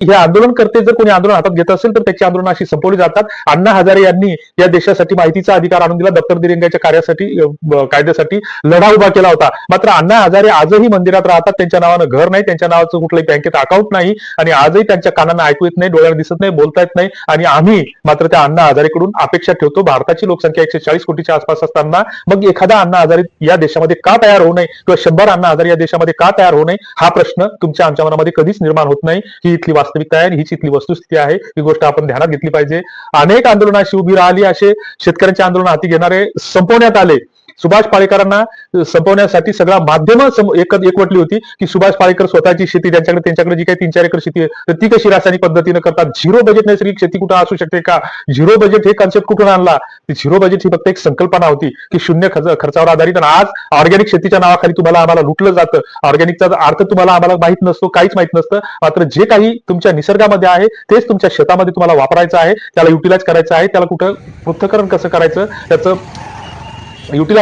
हे आंदोलनकर्ते जर कोणी आंदोलन हातात घेत असेल तर त्याची आंदोलन अशी संपवली जातात. अण्णा हजारे यांनी या देशासाठी माहितीचा अधिकार आणून दिला, दप्तर दिरंगाच्या कार्यासाठी कायद्यासाठी लढा उभा केला होता. मात्र अण्णा हजारे आजही मंदिरात राहतात, त्यांच्या नावानं घर नाही, त्यांच्या नावाचं कुठलंही बँकेत अकाउंट नाही आणि आजही त्यांच्या कानांना ऐकू येत नाही, डोळ्याला दिसत नाही, बोलता येत नाही. आणि आम्ही मात्र त्या अण्णा हजारेकडून अपेक्षा ठेवतो. भारताची लोकसंख्या 140 कोटीच्या आसपास असताना मग एखादा अण्णा हजारे या देशामध्ये का तयार होऊ नये किंवा 100 अण्णा हजारे या देशामध्ये का तयार होऊ नये हा प्रश्न तुमच्या आमच्या मनामध्ये कधीच निर्माण होत नाही. ही इथली वास्तविकता आहे, हीच इथली वस्तुस्थिती आहे. ही गोष्ट आपण ध्यानात घेतली पाहिजे. अनेक आंदोलनाशी उभी राहिली, असे शेतकऱ्यांचे आंदोलन हाती घेणारे संपवण्यात आले. सुभाष पाळेकरांना संपवण्यासाठी सगळा माध्यम एकवटली होती की सुभाष पाळेकर स्वतःची शेती त्यांच्याकडे जी काही 3-4 एकर शेती आहे तर ती कशी रासायनिक पद्धतीने करतात. झिरो बजेट नैसर्गिक शेती कुठं असू शकते का? झिरो बजेट हे कॉन्सेप्ट कुठून आणला? झिरो बजेट ही फक्त एक संकल्पना होती की शून्य खर्चावर आधारित. आणि आज ऑर्गॅनिक शेतीच्या नावाखाली तुम्हाला आम्हाला लुटलं जातं. ऑर्गॅनिकचा अर्थ तुम्हाला आम्हाला माहित नसतो, काहीच माहित नसतं. मात्र जे काही तुमच्या निसर्गामध्ये आहे तेच तुमच्या शेतामध्ये तुम्हाला वापरायचं आहे, त्याला युटिलाइज करायचं आहे. त्याला कुठं पृथक्करण कसं करायचं, त्याचं युटिलाइज